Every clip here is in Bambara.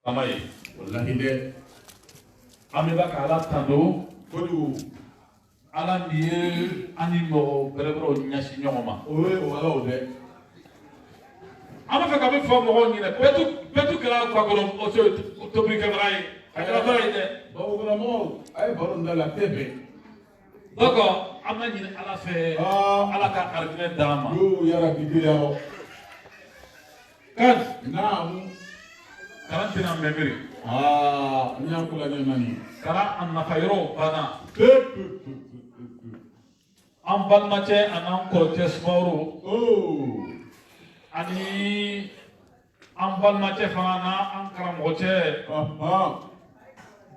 Amaye. Wallahi de. Ameba kala tando. Kodu. Ala miye animo berebro nyasi nyoma. Owe wala ode. Ama fe ka be fo mo ngine petu kala kwa kolom o to bri kebrai. Akala bare de. Bawo kono mo ay baron da la tebe. Doko ama nyine ala fe ala ka argument dama. Yo yara bidira. Kan Naam. karantina memiri. Nyakula nani. Kara an nafayro bana. An balmace anan korte smauru. Oh. Ani an balmace fana na an karamɔgɔcɛ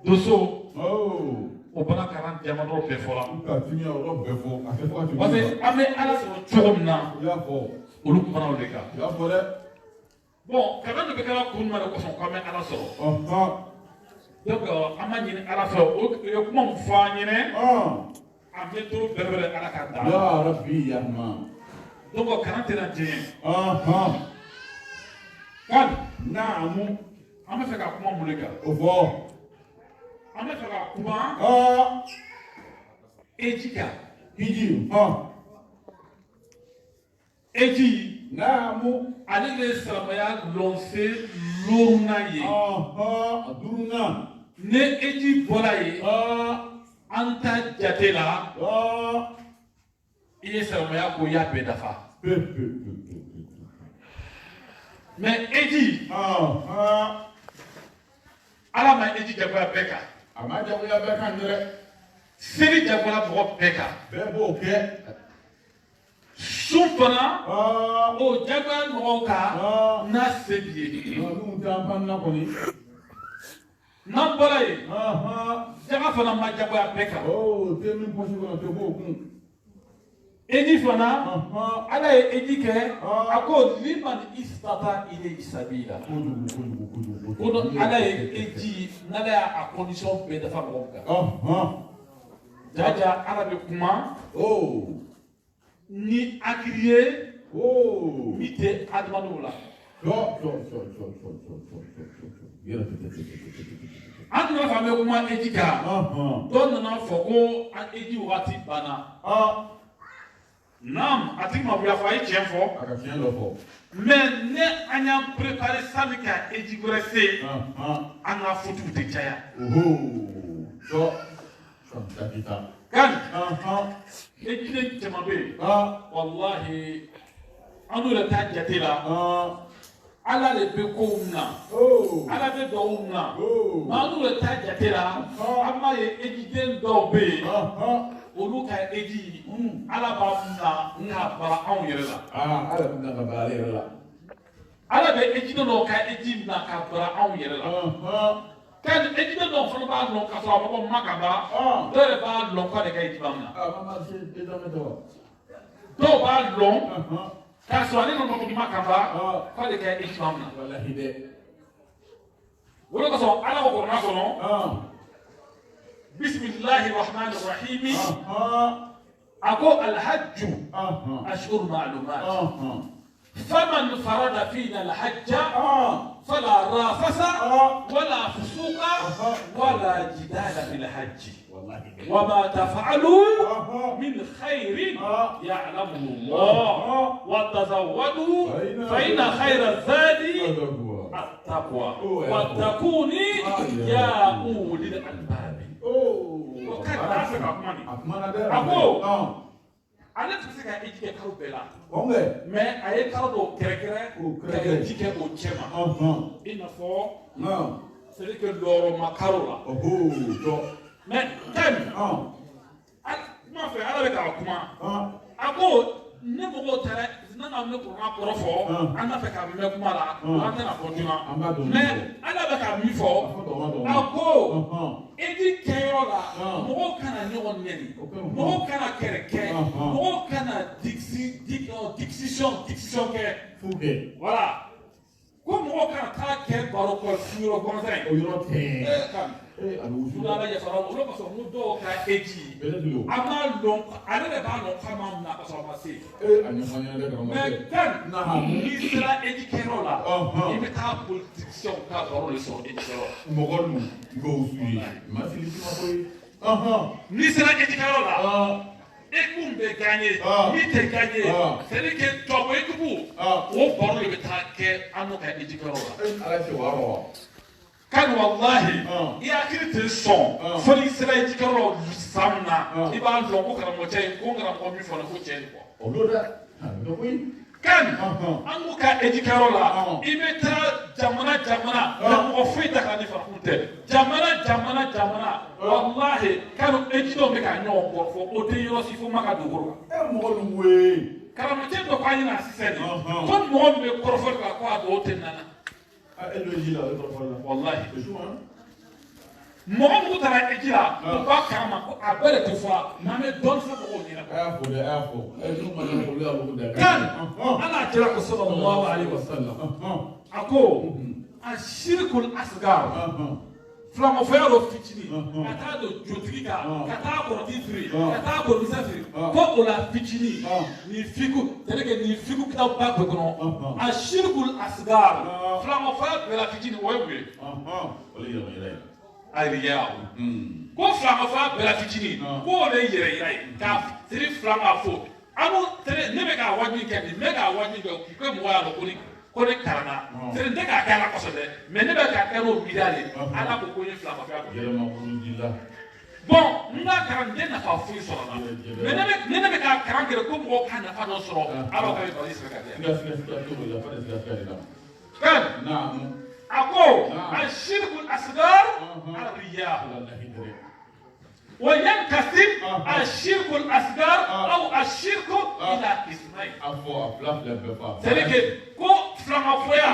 doso. Oh. O bana karan jamadɔ bɛɛ fɔla. Ka tiɲɛ yɔrɔ bɛɛ fɔ. A tɛ fɔ ka tiɲɛ. Parce que an bɛ ala sɔrɔ cogo min na. I y'a fɔ. Olu kumana o de kan. I y'a fɔ dɛ. Bon kalan de bɛ kɛra kun jumɛn de kosɔn k'an bɛ ala sɔrɔ. Donc an ma ɲini ala fɛ o ye kuma min fɔ an ɲɛnɛ. An bɛ to bɛrɛbɛrɛ ala ka da. Ya Rabbi ya Rahman. Donc kalan tɛna jɛɲɛ. Kan Naamu. an bɛ fɛ ka kuma mun de kan. O fɔ. An bɛ fɛ ka kuma eji kan. Hiji. Eji. Naamu. Ale de ye silamɛya lɔnse loruna ye. Duruna. Ne eji bɔra ye. An ta jate la. I ye silamɛya ko y'a bɛɛ dafa. Mais eji. Ala ma eji jagoya bɛɛ kan. A ma jagoya bɛɛ kan dɛ. Seli jagoya mɔgɔ bɛɛ kan. Bɛɛ b'o kɛ. Sun fana o jagoya mɔgɔw kan n'a se b'i ye. N'u t'an pan na kɔni. N'an bɔra yen jaga fana ma jagoya bɛɛ kan. Tɛ min pɔsi kɔnɔ tɛ b'o kun. Eji fana ala ye eji kɛ a ko liman istata ilayhi sabila. Ko donc ala ye eji n'ala y'a condition bɛɛ dafa mɔgɔw kan. Jaja ala bɛ kuma. Ni hakili ye min tɛ adamadenw la. An tun b'a fɔ an bɛ kuma eji kan. Dɔw nana fɔ ko eji wagati banna. Naam, a tigi ma wuli a fɔ a ye tiɲɛ fɔ. A ka tiɲɛ dɔ fɔ. Mais ne an y'an préparé sani ka eji wɛrɛ se an ka futiw tɛ caya. Kan eji de caman bɛ yen. Walahi an yɛrɛ t'a jate la. Ala de bɛ kow na. Ala bɛ dɔw na. Nka an yɛrɛ t'a jate la. An b'a ye ejiden dɔw bɛ yen. Olu ka eji ala b'a na k'a bara anw yɛrɛ la. Ala bɛ na ka bara ale yɛrɛ la. Ala bɛ ejiden dɔw ka eji na k'a bara anw yɛrɛ la. Kan ejiden dɔw fana b'a lɔn k'a sɔrɔ a mɔgɔ ma ka ban. Dɔw yɛrɛ b'a lɔn k'a de ka eji b'an na. Dɔw b'a lɔn k'a sɔrɔ ale ma mɔgɔ ma ka ban k'a de ka eji b'an na. O de kosɔn ala ko kɔrɔna kɔnɔ. Bismillahi rahmani rahimi. Ako alhajju ashhur ma'lumat. Faman farada fina alhajja fala rafasa wala fusuqa wala jidala fil hajj. وما تفعلوا من خير يعلمه الله وتزودوا فإن خير الزاد التقوى واتقوني يا أولي الألباب. وكان نافع أقول ale tɛ se ka eji kɛ kalo bɛɛ la. Mais a ye kalo dɔw kɛrɛkɛrɛ ka eji kɛ o cɛ ma. I n'a fɔ c'est à dire que lɔrɔma kalo la. Mais thème kuma fɛ ala bɛ k'a kuma a ko ne mɔgɔw tɛ ne ka ne kuranna kɔrɔ fɔ an ka fɛ ka mɛn kuma la an tɛna continue mais ala bɛ ka min fɔ a ko eji kɛyɔrɔ la mɔgɔw kana ɲɔgɔn nɛni mɔgɔw kana kɛrɛkɛ mɔgɔw kana diction kɛ voilà Comme on a quel barocco sur le conseil. O yɔrɔ tɛ. A bɛ wusu. Nous allons y faire un peu parce que nous devons faire édit. Avant donc, allez les ballons comment on a passé. A ɲɛfɔ ɲɛna dɛ karamɔgɔ. Mais quand il sera éduqué là, il mettra politicien ka baro le son éduqué. Mɔgɔ nu bɛ wusu ye. Ma fili tuma ko ye. Ni sera éduqué là. Et qu'on peut gagner, ni te gagner, c'est-à-dire que toi, vous êtes vous, on parle de traquer à nos cas éduqués là. Quand wallahi, il y a quelques sons, faut qu'il sera éduqué là, samna, il va le long pour moitié, qu'on a promis pour le côté. Quand on cas éduqué là, il mettra jamana, on fait ta canne faculté, jamana. Wallahi, quand éduqué on met un nom pour faut ôter aussi faut marquer de gros. Mɔgɔ nu we. Karamɔgɔ dɔ k'a ɲɛna sisan de, ko mɔgɔ min bɛ kɔrɔfɔ ka ko a dɔw tɛ nana. E lo ji la o kɔrɔfɔ la. Wallahi. Mɔgɔ minnu taara eji la, u b'a kalama ko a bɛɛ de tɛ fɔ n'an bɛ dɔɔni fɔ mɔgɔw ɲɛna. A y'a fɔ dɛ, a y'a fɔ. N'u ma ɲɛ olu y'a fɔ dɛ. Kan Ala kira ko sallallahu alaihi wasallam. A ko a shirkul asgar. Filamɔfɛnya dɔ fitinin, ka taa don jotigi kan, ka taa kɔrɔtigi firi, ka taa kɔrɔmisɛn firi, ko o la fitinin, nin fiku, c'est-à-dire que nin fiku kitabu ba bɛɛ kɔnɔ, a shirkul asgar, filamɔfɛnya bɛɛ la fitinin, o ye mun ye? O ye yɛrɛ ye. A riya o. Ko filamɔfɛnya bɛɛ la fitinin, ko o de ye yɛrɛ yira ye, k'a siri fila k'a fɔ, ne bɛ k'a wajibi kɛ nin, n bɛ k'a wajibi kɛ, k'i kɛ mɔgɔ y'a dɔn ko ne kalanna, c'est ne k'a kɛ Ala kosɔn dɛ, mais ne bɛ k'a kɛ n'o miiriya de, Ala ko n ye filamɔfɛnya kɛ. Yɛlɛma la. Bon, n ka kalanden nafa foyi sɔrɔ la, mais ne bɛ k'a kalan kɛ ko mɔgɔw ka nafa dɔ sɔrɔ, Ala ka bali sira ka di. Kan a ko a shirku asgar ariya. وينقسم الشرك الأصغر أو الشرك إلى قسمين. C'est-à-dire que ko flamafia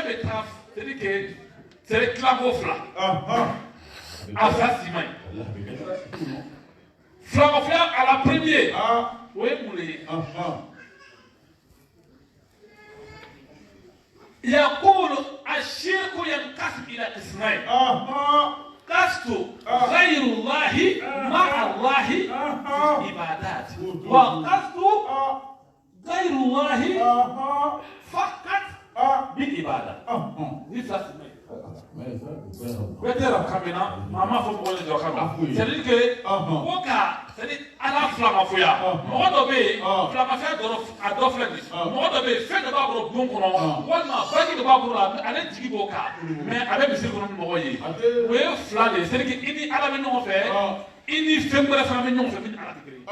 betaf, c'est-à-dire que c'est clavo fla. Assassinat. Flamafia à la première. Oui, moulé. يقول الشرك ينقسم إلى قسمين. قصد غير الله مع الله في العبادات وقصد غير الله فقط بالعبادة. Peut-être kamina mama fo mo le jokama c'est-à-dire que oka c'est-à-dire ala flama foya mo do be flama fa do a do flani mo do be fe do ba bro bon kono wala bagi do ba bro ale jigi boka mais avec monsieur kono mo ye we flane c'est-à-dire que ini ala me no fe ini fe mo la fama no fe min ala tigre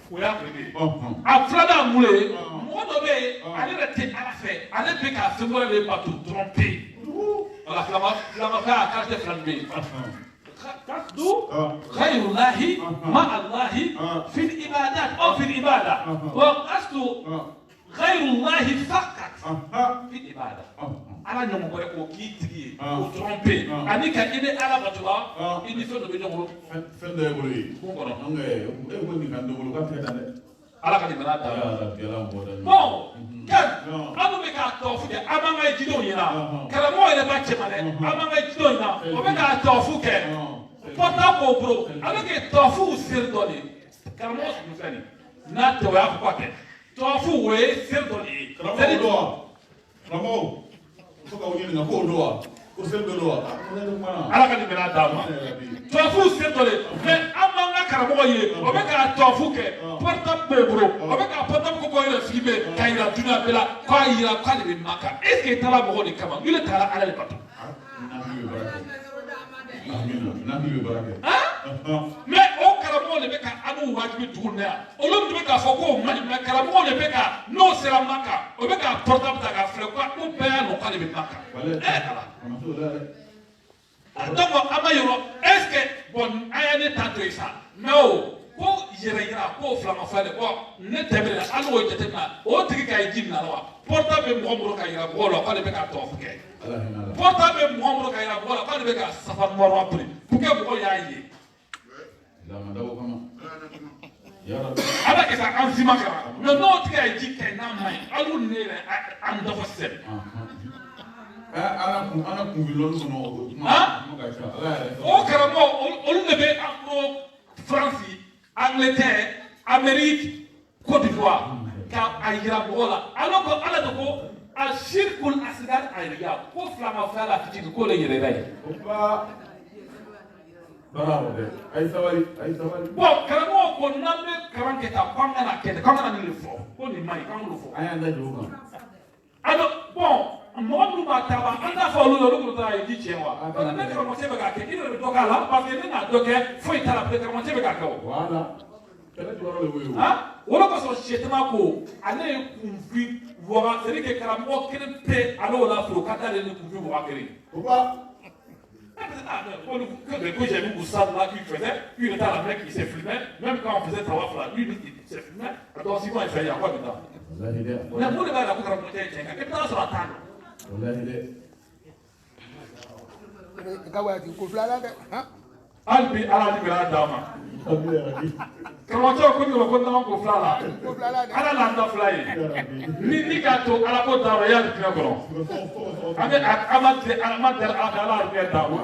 o y'a prévu. A filanan mule mɔgɔ dɔ bɛ yen ale yɛrɛ tɛ ala fɛ ale bɛ ka fɛn wɛrɛ de bato tromper wala filamafɛn a kari tɛ fila bɛ yen. قصد غير الله مع الله في العبادات أو في العبادة وقصد غير الله فقط في العبادة. ala ɲɔgɔn wɛrɛ k'o k'i tigi ye k'o tromper ani ka i bɛ ala bato la i ni fɛn dɔ bɛ ɲɔgɔn bolo. Fɛn dɔ ye bolo ye. Kun kɔnɔ. E ko nin ka dɔ bolo k'a tɛ taa dɛ. ala ka nin bɛna da la. Bon kan an bɛ k'a tɔfu kɛ an b'an ka jidenw ɲɛna karamɔgɔ yɛrɛ b'a cɛ ma dɛ an b'an ka jidenw ɲɛna o bɛ k'a tɔfu kɛ pɔta k'o bolo a bɛ kɛ tɔfuw seri dɔ de ye karamɔgɔ sugu fɛn nin n'a tɛ o y'a fɔ k'a kɛ tɔfu o ye seri dɔ de ye. Karamɔgɔ do wa karamɔgɔ. Fo ka wuli nin ko do wa ko sel do wa ala ka nin bɛna d'a ma tɔfu se dɔ de mais an b'an ka karamɔgɔ ye o bɛ k'a tɔfu kɛ portable b'o bolo o bɛ k'a portable ko bɔ yɛrɛ filmer k'a yira dunuya bɛɛ la k'a yira k'ale bɛ Maka est ce que i taara mɔgɔ de kama il taara ala de bato. Mais o karamɔgɔ de bɛ ka anu wajibi dugu na yan olu de bɛ k'a fɔ k'o man ɲi mais karamɔgɔ de bɛ ka n'o sera Maka o bɛ k'a portable ta k'a filɛ ko bɛɛ y'a nɔ k'ale bɛ Maka donc an ma yɔrɔ est ce que bon an y'a ne ta to yen sa mais o ko yɛrɛ yira k'o filamafɛn de bon ne tɛmɛna hali n'o jateminɛ o tigi ka ye ji min na wa portable bɛ mɔgɔ bolo ka yira mɔgɔw la k'ale bɛ k'a tɔfu kɛ portable bɛ mɔgɔ bolo ka yira mɔgɔw la k'ale bɛ ka safa nɔrɔ piri pour que mɔgɔw y'a ye. ala ke sa an zima kara mais no tika e jikke na mai alu ne an do fosel ana kun bilon no o karamo olu ne be afro France Angleterre Amérique Côte d'Ivoire ka ayira bola alors que ala de ko al shirkul asgar ayriya ko flama fala fiti ko le yere ray bravo de ay sawari bon karamo ko nambe karanke ta kwangana kede kwangana ni lefo ko ni mai kan lefo ay anda joga alors bon mo ma taba anda fa lu lu ta yi di chenwa ko na ne ko se ba ke ino be doka la parce que na doke foi tala pe ko se ba ka ko wala kala joro le weyo ha wala ko so shetama ko ane kunfi wora c'est que karamo kene pe alo la fro kata le kunfi wora kere que j'ai vu Goussad là qui faisait, puis il était à la mec qui s'est filmé, même quand on faisait tawaf là, lui il s'est filmé, alors Simon il fait il y a quoi dedans? On a beau le gars là pour raconter un tchéka, qu'est-ce que ça va attendre? Albi ala di bela dama. Comment tu as connu le condamnement pour Flala? Ala landa fly. Ni gato ala ko dama ya di kron. Ame amate ala di dama.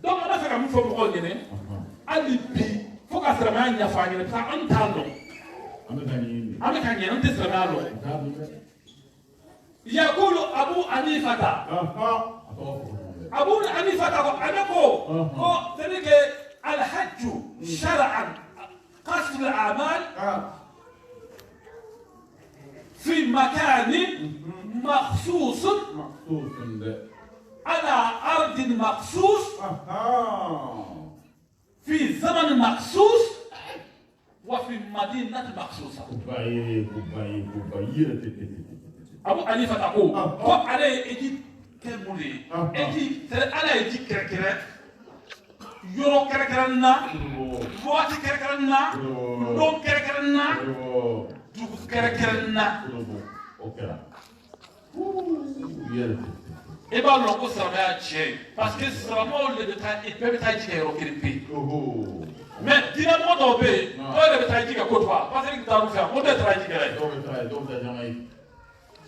Donc on a fait comme faut pour gagner. Alibi faut ka sera nya fa ni ça antalo. Ame kanye on te sera lo. Yaqulu Abu Hanifata. Abu Hanifata ko anako ko c'est-à-dire al-hajj shar'an qasd al-a'mal في مكان مخصوص على أرض مخصوص في زمن مخصوص وفي مدينة مخصوصة. أبو حنيفة تقول هو عليه إجي كمولي إجي على إجي كركرة يورو كركرنا واتي كركرنا لون كركرنا دوغ كركرنا et bien on peut savoir parce que c'est vraiment le détail il peut être dit au Philippines mais dynamo d'obé on le détail dit à côté parce que dans le faire on doit travailler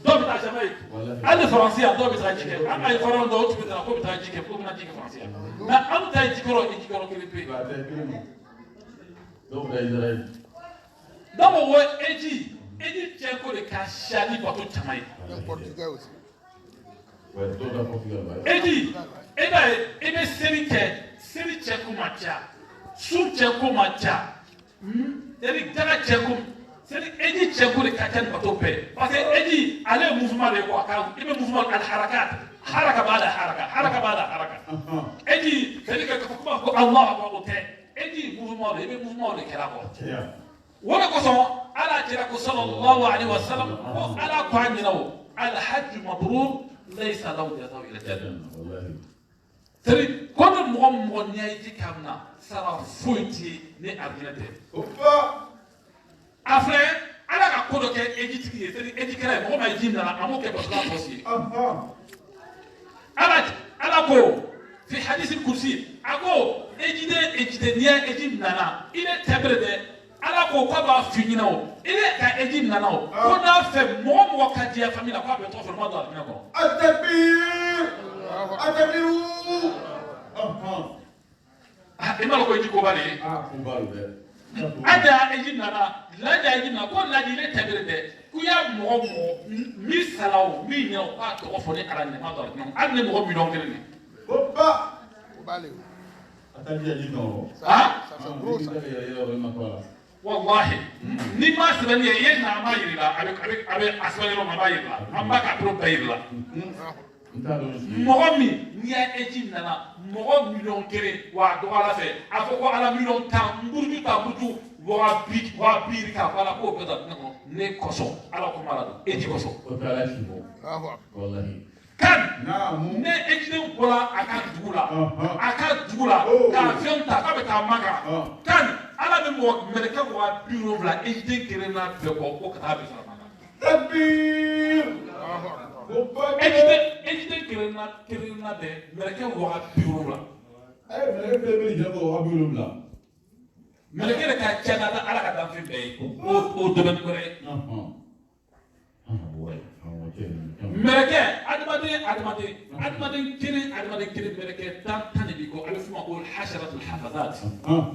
donc ta Jamaïque allez français donc détail dit on a différent d'autres que dans le détail dit pour on a dit français mais on détail dit au Philippines donc on est dit et tiens que le cachali pour tout Jamaïque portugais aussi. Edi, ebe seri cheku macha, su cheku macha, seri jaga cheku, seri edi cheku le kachan patope. Parce que edi ale mouvement le quoi, ebe mouvement al harakat, haraka bada haraka. Edi seri que kuma ko Allah wa ote, edi mouvement le kera ko. Wala ko so ala tira ko sallallahu alaihi wasallam ko ala ko andinawo al hajj mabrur. ليس له جزاء إلى الجنة. ترى كل مغمض نيجي كمنا سرا فوتي نأرجنته. أفرع على كقولك إجتكي ترى إجتكي مغمض يجينا أموك بسلا فوسي. على كو في حديث الكرسي أقول إجتنيا إجينا إلى تبرد. ala ko ko ba finina o ile ka eji nana o ko na fe mo ka dia famille ko be to fe mo do na ko atabi e ma ko eji ko ba le ko ba le ada eji nana la da eji na ko la di le tabere de ku ya mo mi salaw mi nya o pa to fo ne ara ne ma do na an ne mo mi don kele ni ko ba le atabi eji no ah والله نما سبني يجنا ما يرلا أبي أسباني لو ما يرلا أم بقى تروح يرلا مغمي نيا إجينا نا مغم مليون كري وادولا في أفوق على مليون تام برجو تابوتو وابير كافلا كو كذا نكوسو على كمالا إجي كوسو والله kan ne ejine bola aka dugula ka fion ta ka be ta maga kan ala be mo mereka wa bureau la ejide kerena be ko ka be sa maga tabir ejide kerena be mereka wa bureau la mereka be je ko wa bureau la meleke ka cana da ala ka dan fɛn bɛɛ ye o domaine wɛrɛ meleke adamaden kelen meleke tan de bi kɔ a bɛ f'o ma ko hasaratul hafazat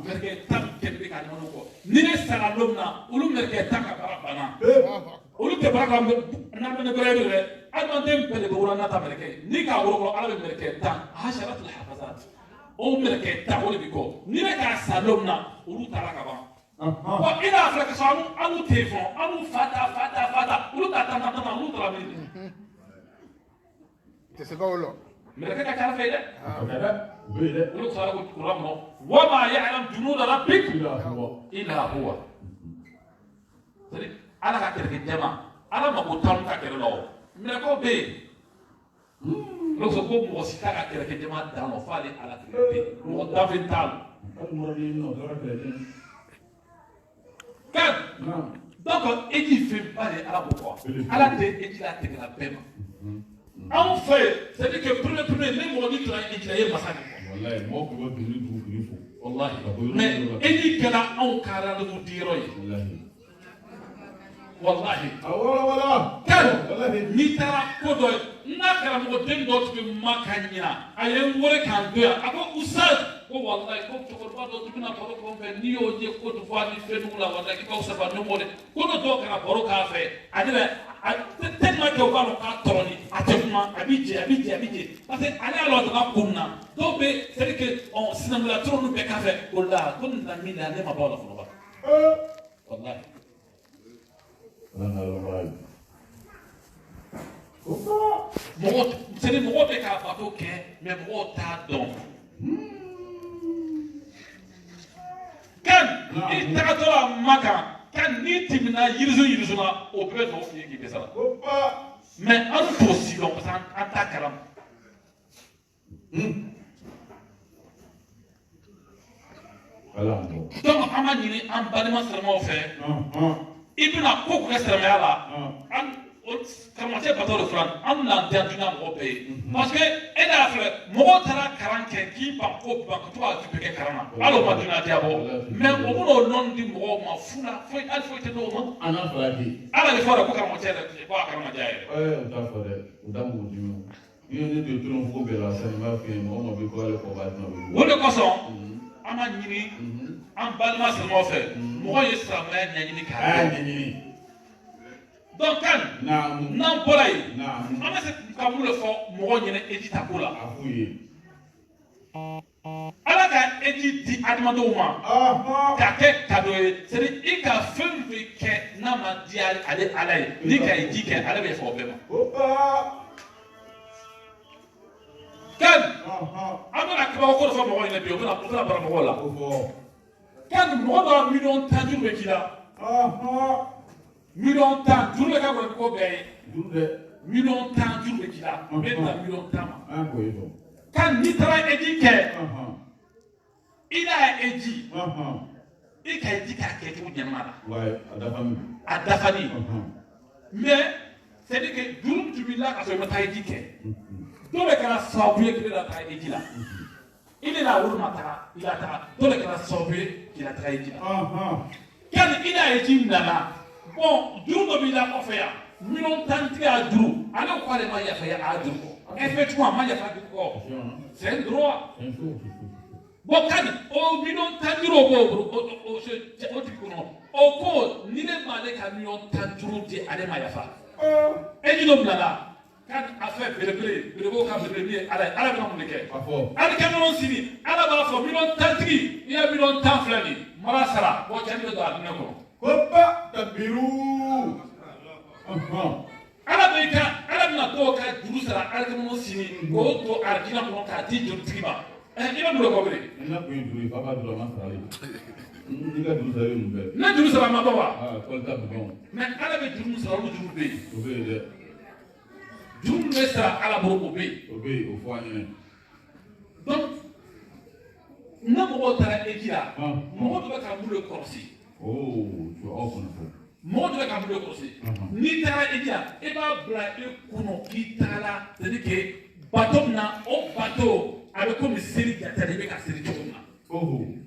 meleke tan kelen bɛ ka adamadenw kɔ ni ne sara don min na olu meleke tan ka baara banna olu tɛ baara kɛ n'adamaden wɛrɛ ye dɛ adamaden bɛɛ de bɛ wolo n'a ta meleke ni k'a wolo ala bɛ meleke tan hasaratul hafazat o meleke tan o de bi kɔ ni ne k'a sa don min na olu taara ka ban wa i n'a filɛ ka sɔrɔ an b'u te fɔ an b'u fata olu ta tan olu taara min tɛ se ka o lɔ meleke ka ca fɛ dɛ olu sɔrɔ ko kuran kɔnɔ wa ma ya'lam junuda rabbik illa huwa c'est-à-dire ala ka kɛlɛkɛ jama ala mako t'anw ka kɛlɛ la o melekaw bɛ yen n'o fɔ ko mɔgɔ si t'a ka kɛlɛkɛ jama dan o f'ale ala kɛlɛ bɛ yen mɔgɔ dafɛ t'a la kan donc eji fɛn ba de ala b'o fɔ ala tɛ eji la tigɛla bɛɛ ma anw fɛ c'est-à-dire que premier ne mɔgɔ min tora eji la ye masa de fɔ wallahi mais eji kɛra anw ka rendez-vous di yɔrɔ ye wallahi kan n'i taara ko dɔ ye n'a karamɔgɔ den dɔ tun bɛ ma ka ɲina a ye n wele k'an to yan a ko usaz ko wallahi ko cɛkɔrɔba dɔ tun bɛna baro k'an fɛ n'i y'o ye ko dɔ fɔ ni fɛn nugu la wallahi k'i ka fisa ba n'o de ko dɔ dɔw kana baro k'a fɛ a yɛrɛ tellement que o b'a dɔn k'a tɔrɔ ni a tɛ kuma a b'i jɛ parce que ale y'a lɔn ka kun na dɔw bɛ c'est à dire que sinankunya tɔrɔ ninnu bɛɛ k'a fɛ o la ko nin na min na ne ma bɔ o la fɔlɔ ba wallahi mɔgɔ bɛ k'a bato kɛ mais mɔgɔw t'a dɔn kan i tagatɔ la Maka kan n'i tɛmɛna yirisu la o bɛɛ bɛ f'i ye k'i bɛ sara mais an t'o si dɔn parce que an t'a kalama donc an b'a ɲini an balima silamɛw fɛ i bɛna ko kɛ silamɛya la karamɔgɔcɛ bato de filan an bɛna diya dunan mɔgɔ bɛɛ ye parce que e n'a filɛ mɔgɔw taara kalan kɛ k'i ban ko ban ka to k'a bɛ kɛ kalan na hali o ma dunan diya bɔ mais o bɛna o nɔnni di mɔgɔw ma fu la hali foyi tɛ n'o ma ala de fɔra ko karamɔgɔcɛ yɛrɛ ko a karamɔgɔcɛ yɛrɛ o t'a fɔ dɛ o da mugu dimi i ye ne don tɔrɔ fo bɛɛ la sani b'a f'i ye mɔgɔ ma bɛ ko ale kɔ b'a dina o de kosɔn an b'a ɲini an balima silamɛw fɛ mɔgɔ ye silamɛya ɲɛɲini k'a ɲɛɲini donc kan n'an bɔra yen an bɛ se ka mun de fɔ mɔgɔ ɲɛna eji ta ko la ala ka eji di adamadenw ma k'a kɛ cadeau ye c'est à dire i ka fɛn fɛn kɛ n'a ma diya ale ala ye n'i ka eji kɛ ale bɛ fɔ o bɛɛ ma kan an bɛna kabako dɔ fɔ mɔgɔ ɲɛna bi o bɛna bara mɔgɔw la kan mɔgɔ dɔ 1,5 bɛ k'i la 1,10 juru bɛ ka kɔrɔ ko bɛɛ ye 1,10 juru bɛ k'i la bɛ ta 1,10 ma kan n'i taara eji kɛ i n'a eji i ka eji k'a kɛ cogo ɲɛnama la a dafali mais c'est à dire que juru tun b'i la ka sɔrɔ i ma taa eji kɛ dɔ de kɛra sababu ye k'i la taa eji la i de n'a wolo ma taga i la taga dɔ de kɛra sababu ye k'i la taga eji la kan i n'a eji nana bon juru dɔ b'i la kɔfɛ yan 1,10 tigi y'a juru ale ko ale ma yafa a juru kɔ effectivement a ma yafa juru kɔ c'est un droit bon kan o 1,10 juru o tigi kɔnɔ o ko ni ne m'ale ka 1,10 juru di ale ma yafa eji dɔ bilala kan a fɛ belebelew ka belebele ye ala ye ala bɛna mun de kɛ hali kɛmɛrɛnw sini ala b'a fɔ 1,10 tigi i ye 1,10 filɛ nin mara sara bon cɛ bɛ don a dinɛ kɔnɔ ala bɛna dɔw ka juru sara alikɛmɛrɛnw sini k'o to alijinɛ kɔnɔ k'a di jurutigi ma i bɛ mun de kɔ bilen ne juru sara ma bɔ wa mais ala bɛ juru min sara olu juru bɛ yen juru min bɛ sara ala bolo o bɛ yen donc ne mɔgɔw taara eji la mɔgɔ dɔ bɛ ka mun de kɔlɔsi mɔgɔ dɔ bɛ ka mun de kɔlɔsi n'i taara eji la i b'a bila e kɔnɔ k'i taara c'est à dire que bato min na o bato a bɛ komi seli jate de i bɛ ka seli cogo min na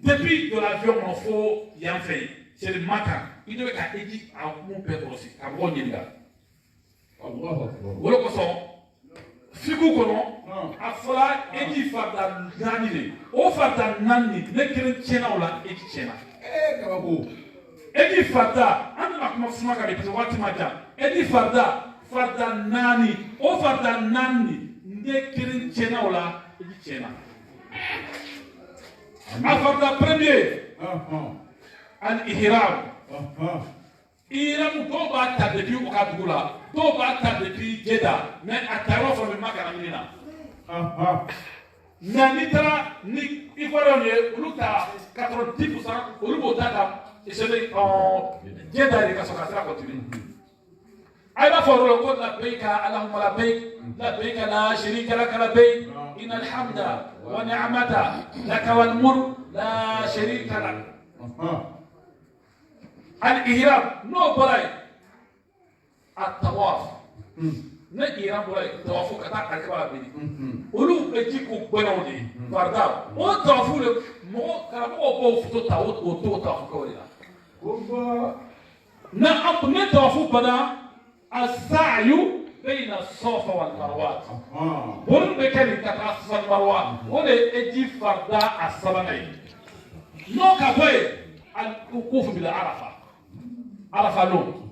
Depuis de l'avion, on faut y en faire. C'est le matin. Il devait qu'à Égypte à mon père aussi. À mon Yéliga. Voilà quoi ça. Figu kono. A fala Égypte fada nani. O fada nani. Ne kere tchena ou la Égypte tchena. Égypte fada. Andi ma kuma sima ka bipese wati maja. Égypte fada nani. O fada nani. Ne kere tchena ou la Égypte tchena. Afada premier al-ihram. Ihram do ba ta depuis Ouagadougou, do ba ta depuis Jeddah, mais à Taïwan from Makka Amina. Nanitra ni Ivoirien olu ta 90% olu bo ta et c'est en Jeddah et kaso kasra continue. Ay ba foro ko la bayka allahumma la bayka la sharika lak la bayk innal hamda wa ni'mata lak wal mulk la sharika lak. Al-ihram no bolay at-tawaf na ihram bolay tawafu kata akbara bi ulu ejiku bonawdi farda o tawafu le mo karabo ko futo tawut o to tawafu ko ila na amne tawafu bana السعي بين الصفا والمروه بون بكلي كتا الصفا والمروه ولا اجي فردا الصبني نو كبوي الوقوف بالعرفه عرفه لون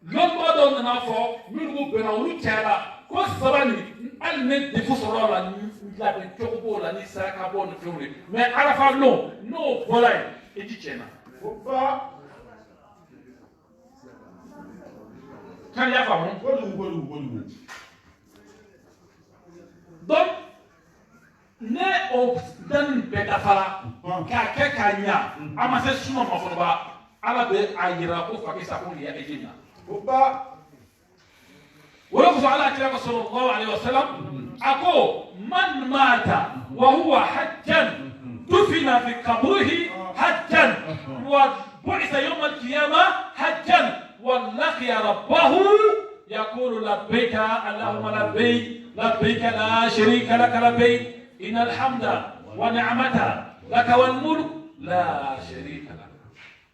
بعد نافو منو بنا ولوتشالا كو صبني النت دفوسرا لا بتوبو لا نساكا بون فيوري مي عرفه لون نو بولاي اجي تشينا kan ya famu donc ne o dan beta fala ka ke kanya ama se suma mafoba ala be ayira ko fakisa ko ya ejina oba wala ko ala kira sallallahu alaihi wasallam ako man mata wa huwa hajjan dufina fi qabrihi hajjan wa bu'itha yawm al-qiyamah hajjan ولقي ربه يقول لبيك اللهم لبيك لبيك لا شريك لك لبيك إن الحمد ونعمته لك والملك لا شريك لك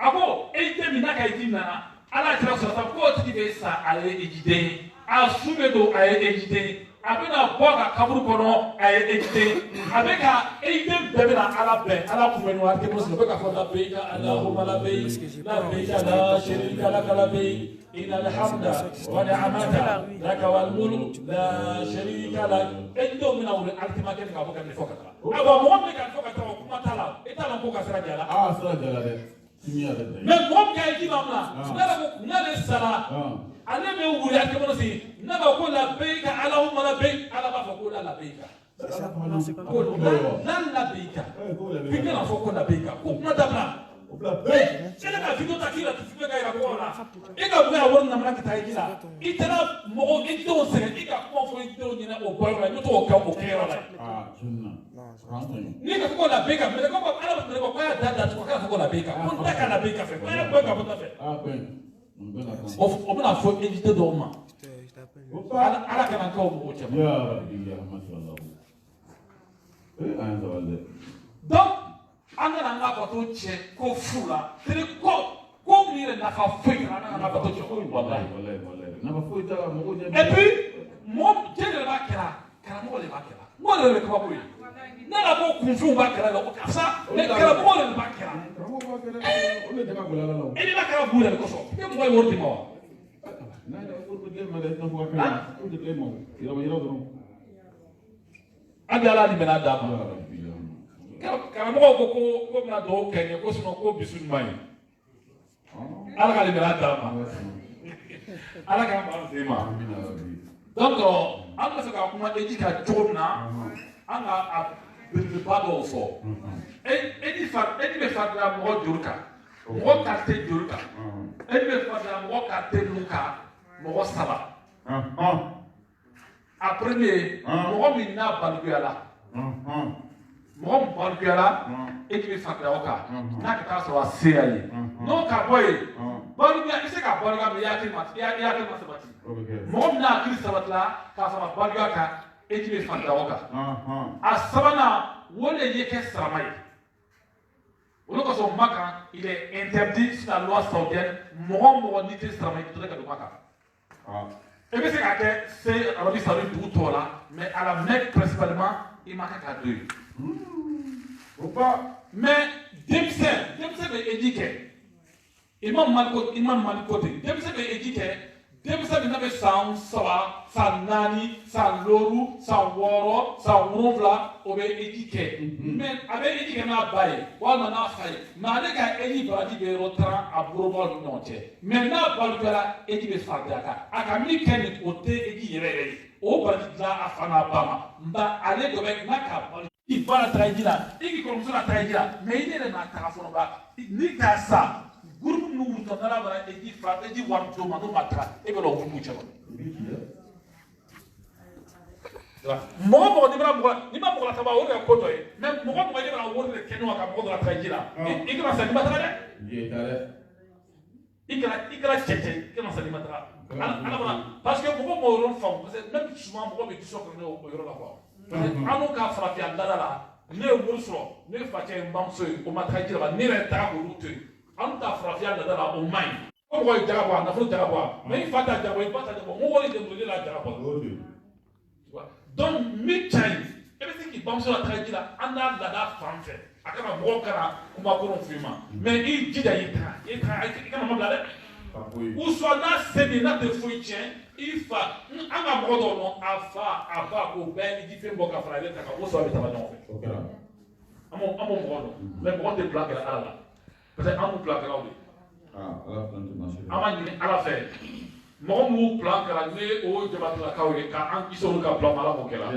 أبو أنت منك أيدينا على ترى سلطان قوت كده على إجدين أسمده على إجدين أبينا بوكا كبر كنو على إجدين أبيكا إجدين بمنا على بين على كمن وارك مسلم بكا فلا بيك اللهم لبيك لبيك لا شريك لك لبيك إن الحمد ونعمته لك والملك لا شريك لك إنتو من أول أنتما كن كابوكا من فوقك أبو مهم كان فوقك وكما تلا إتلا فوقك سرجالا سرجالا من مهم كان يجي ماملا نلا السلا أنا ما أقول لك كمان سي نبى أقول لبيك اللهم لبيك أنا بقول لبيك لا لبيك فينا فوق لبيك كم ندبنا Sele ka video takira tufume ka irakola. Ika buya wonna mara kitayikila. Itana mo ito sere ika ko fo ito nyina o boyra nyoto o ka o kera la. Sunna. Ni ka ko la beka me ko ala me ko ya dada to ka ko la beka. Ko ta ka la beka fe. Ko ya beka bo ta fe. Ben. O bana fo éviter dorma. Ala kana ka o mo chama. Ya rabbi ya mashallah. Anta walde. Donc anga nga bato che ko fula tere ko mire na ka foi na nga bato che ko wallahi na ba foi ta mo je et puis mo tele ba kera mo le ba kera mo le ko ba boy na la ko kunfu ba kera lo ka sa le kera mo le ba kera o le ta ko la la e ba kera bu le ko so e mo mo ti mo na da ko de ma da na ko ka ko de mo ira ba ira do andi ala ni bena da ma karamɔgɔw ko bɛna dugawu kɛ ɲɛ ko sinɔn ko bisu ɲuman ye ala ka lemina d'a ma ala k'an ban sen ma donc an bɛ fɛ ka kuma eji kan cogo min na an ka a belebeleba dɔw fɔ eji bɛ farinya mɔgɔ joli kan mɔgɔ karite joli kan eji bɛ farinya mɔgɔ karite ninnu kan mɔgɔ saba a premier mɔgɔ min n'a balikuyala mɔgɔ min balikuyala e k'i bɛ farinya o kan n'a ka taa sɔrɔ a se y'a ye n'o ka bɔ yen balikuya i bɛ se ka balikuya mɛ i hakili ma sabati mɔgɔ min n'a hakili sabatila k'a sɔrɔ balikuya kan e k'i bɛ farinya o kan a sabanan o de ye kɛ sarama ye olu ka sɔn Maka il est interdit sur la loi saoudienne mɔgɔ mɔgɔ n'i tɛ silamɛ i tɛ ka don Maka i bɛ se ka kɛ se Arabie Saoudite dugu tɔw la mais à la Mecque principalement i ma kɛ ka don yen mais denmisɛn bɛ eji kɛ Imam Malik ko ten denmisɛn bɛ eji kɛ denmisɛn min n'a bɛ san 3 san 4 san 6 san 6 san 7 o bɛ eji kɛ mais a bɛ eji kɛ n'a ba ye walima n'a fa ye mais ale ka eji baraji bɛ yɔrɔ 10 a bolobaw ni ɲɔgɔn cɛ mais n'a balukɛla eji bɛ farinya kan a ka min kɛ nin o tɛ eji yɛrɛ ye o baraji dilan a fa n'a ba ma nka ale dɔ bɛ n'a ka balu i ba na taa eji la i k'i kɔrɔmuso na taa eji la mais i ne yɛrɛ n'a taga fɔlɔ ba ni k'a sa groupe nu wulitɔ n'ala bara eji fa eji wari d'o ma n'o ma taga e bɛ n'o groupe cɛ wa mɔgɔ mɔgɔ n'i ma mɔgɔ lataba o de ye ko dɔ ye mais mɔgɔ mɔgɔ n'i bɛna wari de kɛ ɲɔgɔn ka mɔgɔ dɔ la taga eji la i kana sa n'i ma taga dɛ i kana cɛ i kana sa n'i ma taga ala bara parce que mɔgɔ m'o yɔrɔ faamu parce que même souvent mɔgɔ bɛ disɔn o yɔrɔ la quoi parce que an n'o ka farafiya dada la ne ye wari sɔrɔ ne ye facɛ ye n bamuso ye o ma taga eji la ba ne yɛrɛ taga k'olu to yen an ta farafiya dada la o ma ɲi ko mɔgɔ ye jaga bɔ a nafolo jaga bɔ a mais i fa ta jaga bɔ i ba ta jaga bɔ n ko wari de bolo la jaga bɔ donc min ca yen e bɛ se k'i bamuso la taga eji la an n'a lada fan fɛ a kana mɔgɔ kana kuma kolon f'i ma mais i jija i taga i kana ma bila dɛ ou soit n'a se b'i n'a tɛ foyi tiɲɛ i fa an ka mɔgɔ dɔw dɔn a fa k'o bɛɛ ni ji fɛn bɔ ka fara ale ta kan o sɔrɔ bɛ taga ɲɔgɔn fɛ an b'o mɔgɔ dɔn mais mɔgɔ tɛ bila kɛlɛ ala la parce que an b'u bila kɛlaw de an b'a ɲini ala fɛ mɔgɔ m'u plan kɛra ni o jabatilakaw ye k'an kisi olu ka plan ma ala k'o kɛra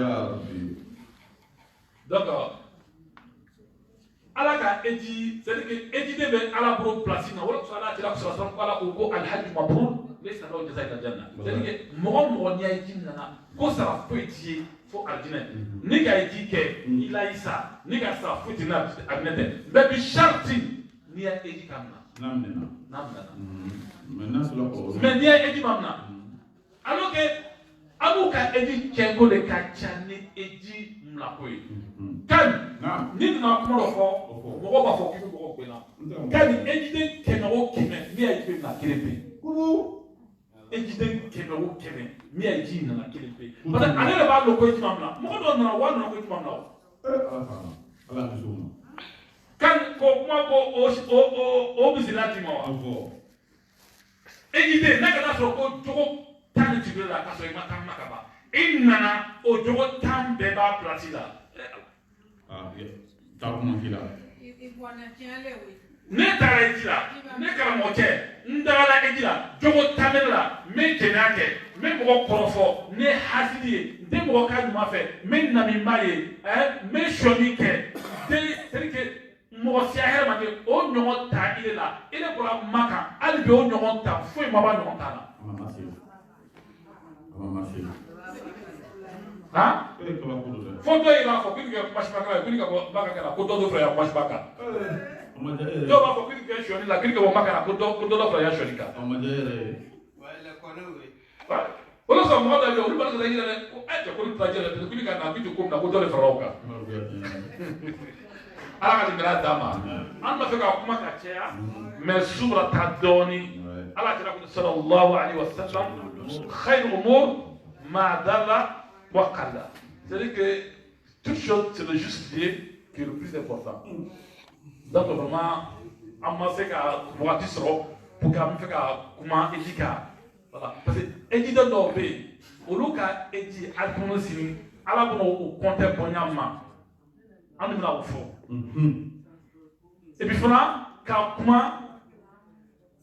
donc ala ka eji c'est à dire que eji de bɛ ala bolo place na o de kosɔn ala tila sɔrɔ sɔrɔ ko ala ko ko alhaji mabrur ne sanaw jasa i ka janna c'est à dire que mɔgɔ mɔgɔ n'i ye ji nana ko sara foyi t'i ye fo alijinɛ ni ka eji kɛ i la i sa ni ka sara foyi t'i na alijinɛ tɛ mais bi sharti n'i ye eji ka mina n'a minɛna mais n'i ye eji ma mina alors que a b'u ka eji kɛko de ka ca ni eji minako ye kan ni nana kuma dɔ fɔ mɔgɔ b'a fɔ k'i bɛ mɔgɔ gɛnna kan ejiden 100 o 100 n'i y'a ye i bɛ mina kelen pe ejiden 100 o 100 n'i y'a ye ji nana kelen pe parce que ale de b'a dɔn ko eji ma mina mɔgɔ dɔw nana wa nana ko eji ma mina o kan ko kuma ko o misaliya di ma wa ejiden n'a kana sɔrɔ ko jogo 10 ni tibile la k'a sɔrɔ i ma taa ka ban i nana o jogo 10 bɛɛ b'a place la ne taara eji la ne karamɔgɔ cɛ n dagala eji la jogo 10 bɛ la n bɛ jɛnɛya kɛ n bɛ mɔgɔ kɔrɔfɔ ne hasidi ye n tɛ mɔgɔ ka ɲuman fɛ n bɛ namima ye n bɛ sɔnni kɛ c'est-à-dire que mɔgɔ si hɛrɛ ma kɛ o ɲɔgɔn ta i de la i de bɔra Maka hali bi o ɲɔgɔn ta foyi ma b'a ɲɔgɔn ta la fo dɔ yɛrɛ fɔ k'i kɛ kumasiba ye k'i ka bɔ Maka kɛ la ko dɔ dɔ fara ya kumasiba kan dɔw b'a fɔ k'i kɛ sɔnni la k'i ka bɔ Maka la ko dɔ fara ya sɔnni kan o de sɔrɔ mɔgɔ dɔ bɛ yen olu b'a sɔrɔ i yɛrɛ dɛ ko cɛ ko olu tɛ jɛ dɛ k'i ka na k'i to ko min na ko dɔ de fara o kan ala ka nin gɛlɛya d'a ma an b'a fɛ ka kuma ka caya mais subara ta dɔɔni ala kira ko sallallahu alaihi wasallam khayr umur ma dalla wa qalla c'est-à-dire que toute chose c'est le juste lié qui est le plus important donc vraiment an ma se ka waati sɔrɔ pour que an bɛ fɛ ka kuma eji kan voilà parce que eji dɔw bɛ yen olu ka eji alikɔnɔ sini ala bɛna o compter bonya ma an bɛna o fɔ et puis fana ka kuma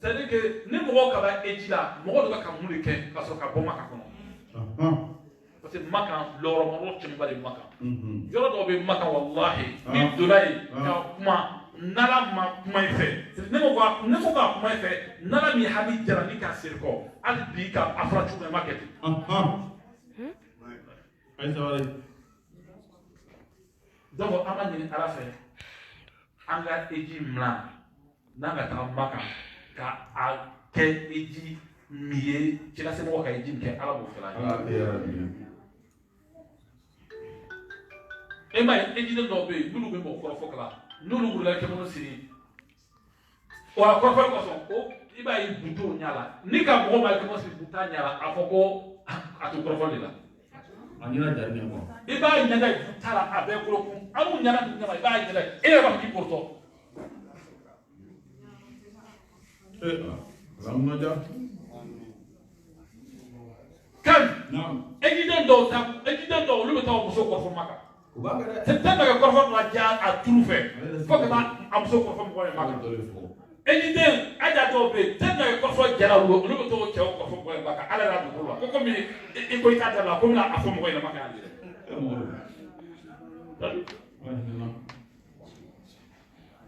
c'est-à-dire que ni mɔgɔw ka ba eji la mɔgɔ dɔ bɛ ka mun de kɛ ka sɔrɔ ka bɔ Maka kɔnɔ parce que Maka lɔrɔmɔrɔ cɛba de Maka yɔrɔ dɔw bɛ Maka walahi ni donna yen ka kuma n'ala ma kuma i fɛ ne ko ka kuma i fɛ n'ala min hali jara ni ka seri kɔ hali bi ka a fɔra cogo min ma kɛ ten donc an b'a ɲini ala fɛ an ka eji mina n'an ka taga Maka ka a kɛ eji min ye cɛlasemɔgɔ ka eji min kɛ ala b'o fɛla ye e m'a ye ejiden dɔw bɛ yen n'olu bɛ mɔgɔ kɔrɔfɔ kala n'olu wulila kɛmɛ siri wa ko ko so iba yi buto nyala ni ka mo ma ko si buta nyala afoko atu ko la Anina jarbi ko. Iba nyanda tara abe ko ko amu nyana tu nyama iba nyanda e ba ki porto Ramunaja. kan Naam. ejiden do lu ta muso ko fo maka Ubanga c'est tellement que ko fo la ja a trouvé faut que ma muso ko fo mo maka ejiden aja do be tellement que ko fo jara lu to ke ko fo mo maka ala la do ko ko mi e ko ita la ko na afo mo maka ande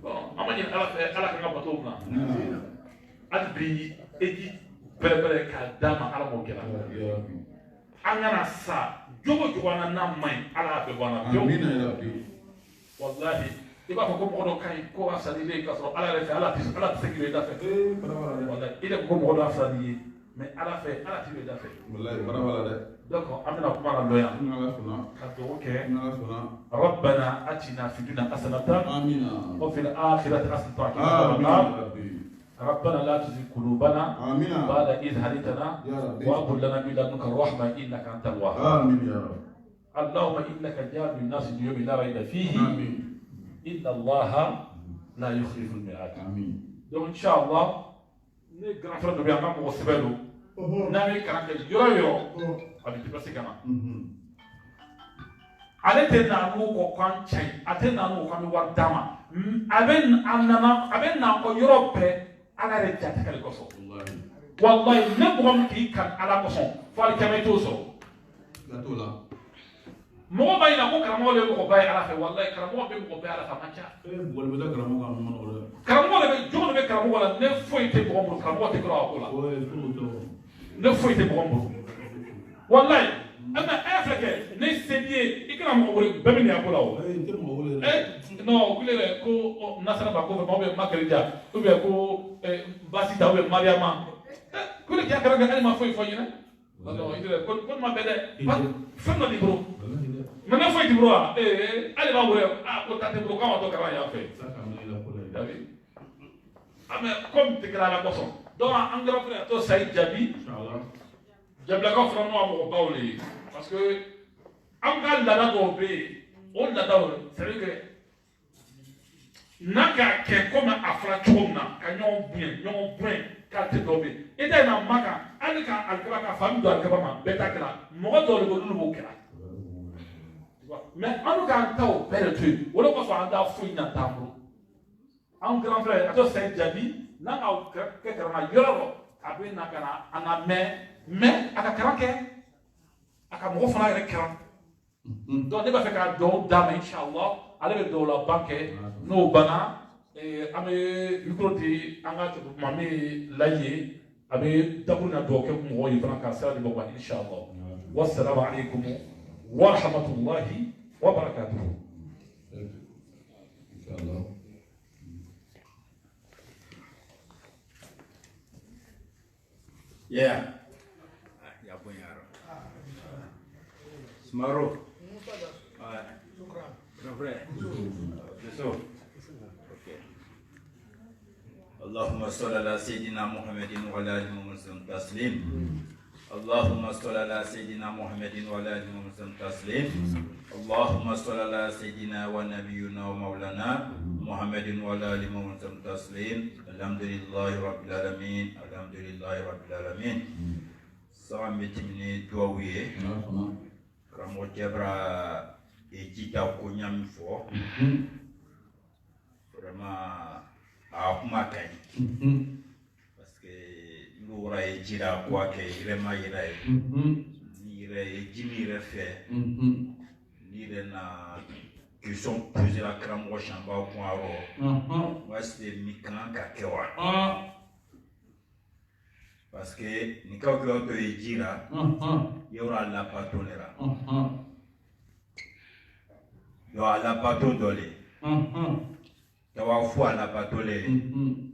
bon amani ala ka bato na adbi eji bere ka dama ala mo kela angana sa jogo jogana na mai ala be wana jo Amina ya rabbi. wallahi iba ko mo do kay ko asali le ka so ala refe ala sekire da fe wallahi ile ko mo do asali mais ala ti da fe Wallahi barabara de. donc amina kuma na loya Ngala suna. ka to okay Ngala suna. ربنا اتنا في الدنيا حسنه Amina. وفي الاخره حسنه وقنا عذاب Amina النار ya rabbi. ربنا لا تزغ قلوبنا Amina. بعد إذ هديتنا يا ربي. وهب لنا من لدنك الرحمة إنك أنت الوهاب Amin ya rabbi. اللهم إنك جامع الناس اليوم لا ريب فيه Amin. إن الله لا يخلف الميعاد Amin. donc inchallah ne grand frère de bien ma mo sebelo na mi karake yoro abi ti pasi kana ale te na nu ko kwan chai ate na nu ko mi war dama aben na ko yoro pe ala re jata kale ko so Wallahi. wallahi ne bugam ki kan ala ko son fal kame to so Gatola. mo bay na ko karamo le ko bay ala fe wallahi karamo be ko bay ala fa mancha Wala bada karamu ka mamma wala. karamo le jogo be karamo wala ne foyte bugam karamo te ko la Oye, tudo. ne foyte bugam wallahi ama afeke ne sedie ikra mo ko be mi ya ko la o Ay, termo wala. no kulere ko nasara ba ko mo be makarija ko be ko basi ta be mariama kule kya karaga ani ma foy foyina no ide ko ma bede fenno di bro mana foy di bro ali ba wure ko tate bro ka to kara ya fe Saka mele la kola. davi ame comme te kala la boson donc angara frère to say jabi Inshallah. jabla ko from no mo bawli parce que anga la do be on la do c'est vrai que naka ke comme afra chomna ka nyon bien ka te do be ida na maka ali ka alkaba ka fam do alkaba ma beta kala mo do le go lu kala mais anu ka taw pere tu wala ko so anda fu na tamro an grand frère ato say jabi na ka ke kara yoro abe na kana ana me aka karake aka mo fana re kara donc ne ba fe ka do dama inshallah ale be do la banque no bana ame micro di anga to mami laye abe dabuna do ke mo yi fana ka sala de ba inshallah wassalamu alaikum wa rahmatullahi wa barakatuh Inshallah. Yeah. Ya punya aro. Smaro. So. Okay. Allahumma salli ala sayyidina Muhammadin wa ala alihi wa sallam taslim. Allahumma salli ala sayyidina Muhammadin wa ala alihi wa sallam taslim. Allahumma salli ala sayyidina wa nabiyyina wa maulana Muhammadin wa ala alihi wa sallam taslim. Alhamdulillahi rabbil alamin. Alhamdulillahi rabbil alamin. Sama metimini duawiye. Kamo jabra ejita ko nyam fo. Vraiment a kuma kai. Parce que l'ora ejira quoi que vraiment ira. Ni ira ejimi ira fait. Ni na question poser la kramo chamba ko aro. Moi c'est mikan ka kewa. Parce que ni ka ko to ejira. Yora la patonera. Yo ala pato dole. Tawa fu ala patole.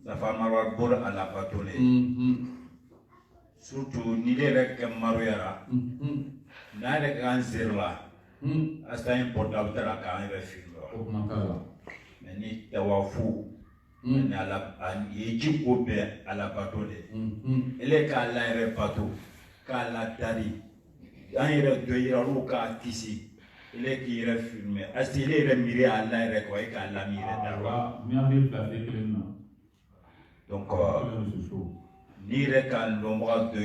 Sa fama wa bor ala patole. Surtout ni le ke maroyara. Na le kan zirla. Asta important tara ka en refilm. Mais ni tawa fu yeji ko bɛɛ alabato de ele k'a la yɛrɛ bato k'a la dari an yɛrɛ dɔ yira olu k'a kisi ele k'i yɛrɛ filmé asi ele yɛrɛ miiri a la yɛrɛ kɔ e k'a lami yɛrɛ da donc n'i yɛrɛ ka lɔnbaga dɔ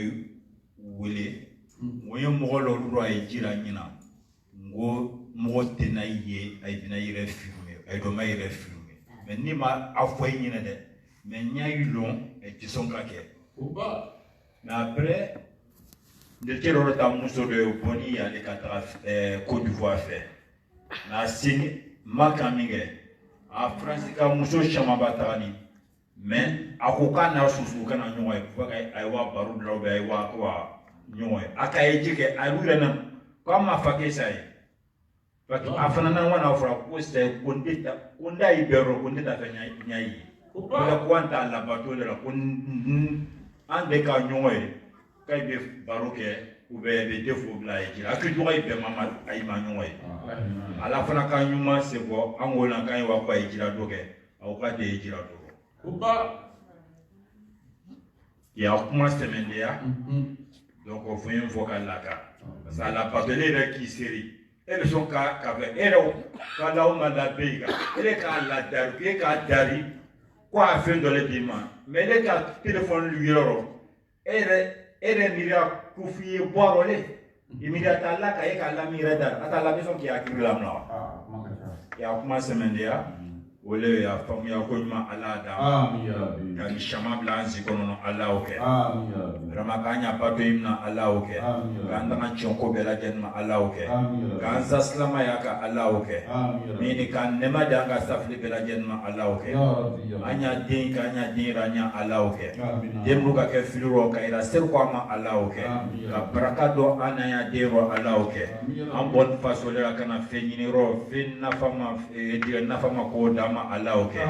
wele o ye mɔgɔ dɔ olu a ye jira ɲina n ko mɔgɔ tɛna ye a bɛna yɛrɛ filmé a ye dɔ ma yɛrɛ filmé mais ni ma a fɔ e ɲinɛ dɛ mais n y'a yi lɔn ti sɔn ka kɛ mais après n cɛ dɔ ta muso dɔ ye bɔnni y'ale ka taga Côte d'Ivoire fɛ mais a segin ma kan min kɛ a France ka muso caman b'a taga ni mais a ko k'a n'a susu kana ɲɔgɔn ye fo a ye wa baro bila a ye wa ɲɔgɔn ye a ka ye ji kɛ a y'u yɛrɛ na k'a ma fa kɛ sa ye parce que a fana na wana fɔra ko sɛ ko n da yi bɛɛ rɔ ko ne t'a fɛ ɲa ye ko an t'a labato de la ko an de ka ɲɔgɔn ye k'a bɛ baro kɛ u bɛ defo bila a ye ji la a kɛ tɔgɔ ye bɛɛ ma a yi ma ɲɔgɔn ye ala fana ka ɲuman se bɔ an ko la k'an ye wa ko a ye jira dɔ kɛ aw ka de ye jira dɔ y'a kuma sɛmɛndeya donc o fɔ n fɔ ka laka parce que a labato ne yɛrɛ k'i seri e bɛ sɔn ka fɛ e yɛrɛ ka l'aw ma da bɛ yen kan e k'a ladari k'e k'a dari ko a fɛn dɔ le d'i ma mais e ka téléphone yɔrɔ e yɛrɛ miiriya ko f'i ye bɔrɔ le i miiriya t'a la ka e k'a lamɛn yɛrɛ dari a t'a la bɛ sɔn k'i hakili lamɛn wa y'a kuma sɛmɛndeya o le y'a faamuya ko ɲuman ala d'a ma ka ni sama bila an si kɔnɔ ala y'o kɛ vraiment k'an ɲa bato in na ala y'o kɛ k'an danga tiɲɛ ko bɛɛ lajɛlen ma ala y'o kɛ k'an sa silamaya ka ala y'o kɛ ni k'an nɛma di an ka safili bɛɛ lajɛlen ma ala y'o kɛ an y'a den k'an y'a den yira an y'a ala y'o kɛ den minnu ka kɛ fili rɔ ka yira seri ko an ma ala y'o kɛ ka baraka dɔn an n'an y'a den rɔ ala y'o kɛ an bɔ faso la ka na fɛn ɲini rɔ fɛn nafa ma ko d'a ma ala y'o kɛ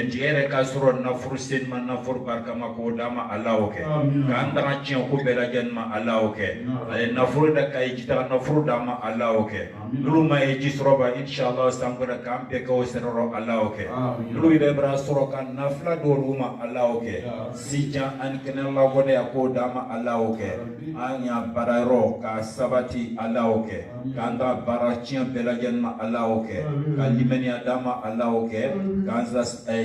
tigɛ yɛrɛ ka sɔrɔ nafolo sen ma nafolo barika ma ko d'a ma ala y'o kɛ k'an danga tiɲɛ ko bɛɛ lajɛlen ma ala y'o kɛ a ye nafolo da ka ye jitaga nafolo d'a ma ala y'o kɛ n'olu ma ye ji sɔrɔ ba inshallah san wɛrɛ k'an bɛɛ kɛ o sɛnɛyɔrɔ ala y'o kɛ n'olu yɛrɛ bɛna sɔrɔ ka nafila d'olu ma ala y'o kɛ sijan ani kɛnɛ lawaleya ko d'a ma ala y'o kɛ an y'a baara yɔrɔ ka sabati ala y'o kɛ k'an ka baara tiɲɛ bɛɛ lajɛlen ma ala y'o kɛ ka limaniya d'a ma ala y'o kɛ k'an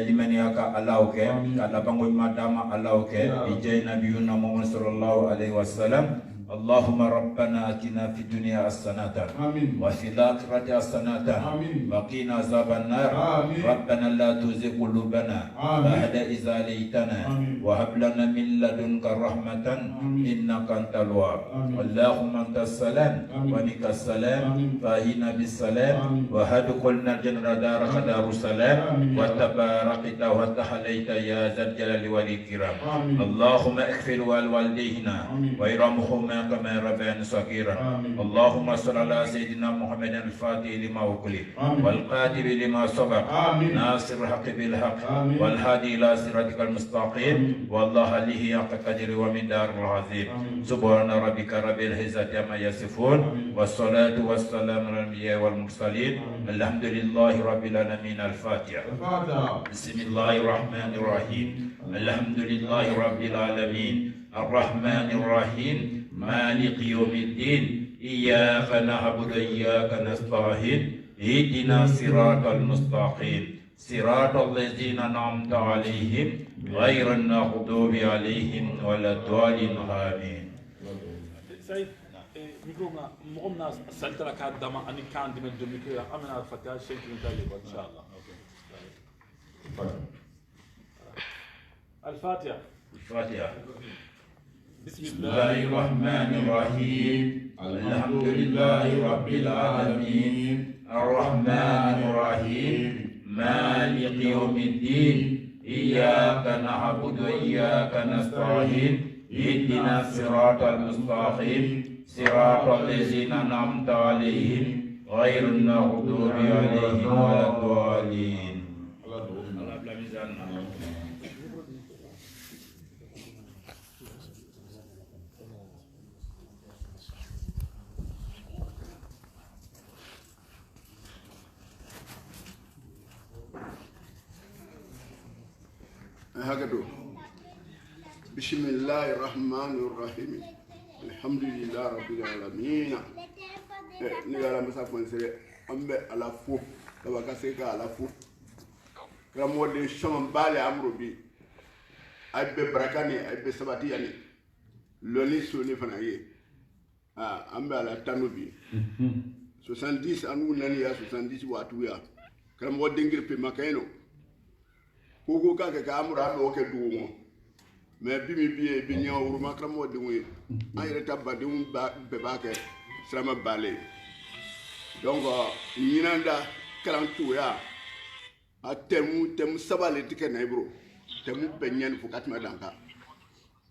limaniya ka ala y'o kɛ ka labanko ɲuman d'a ma ala y'o kɛ i jɛ nabiyuna muhammad sallallahu alaihi wasallam اللهم ربنا آتنا في الدنيا حسنة وفي الآخرة حسنة وقنا عذاب النار ربنا لا تزغ قلوبنا بعد إذ هديتنا وهب لنا من لدنك رحمة إنك أنت الوهاب اللهم أنت السلام ومنك السلام فأهنا بالسلام وادخلنا الجنة دارك دار السلام وتباركت وتحليت يا ذا الجلال والإكرام اللهم اغفر والدينا وارحمهما كما ربياني صغيرا اللهم صل على سيدنا محمد الفاتح لما أغلق والقاتل لما سبق ناصر الحق بالحق والهادي إلى صراطك المستقيم والله عليه حق قدر ومقدار العظيم سبحان ربك رب العزة عما يصفون والصلاة والسلام على الأنبياء والمرسلين الحمد لله رب العالمين الفاتحة بسم الله الرحمن الرحيم الحمد لله رب العالمين الرحمن الرحيم مالك يوم الدين إياك نعبد وإياك نستعين اهدنا الصراط المستقيم صراط الذين أنعمت عليهم غير المغضوب عليهم ولا الضالين آمين. سيد ميكرونا مغمنا سألت لك هذا ما أنا كان دم الدميكي أمنا الفتاة شيء نتالي إن شاء الله. الفاتحة. الفاتحة. بسم الله الرحمن الرحيم الحمد لله رب العالمين الرحمن الرحيم مالك يوم الدين إياك نعبد وإياك نستعين اهدنا الصراط المستقيم صراط الذين أنعمت عليهم غير المغضوب عليهم ولا الضالين. هكذا بسم الله الرحمن الرحيم الحمد لله رب العالمين نيغالا مسافون سي امبي على فو كما كاسيكا على فو كرامودي شمم بالي امرو بي ay be brakani ay be sabati yani loni soni fana ye ambe ala tanubi 70 anu nani ya 70 watu ya kala mo dengir pe makayno koko ka ka amura do ke duwo mais bi mi bi bi nyaw ru makra mo de wi ay reta ba de be ba ke sama balé donc yinanda kalantu ya atemu sabale tike na bro temu benyen fukatma danka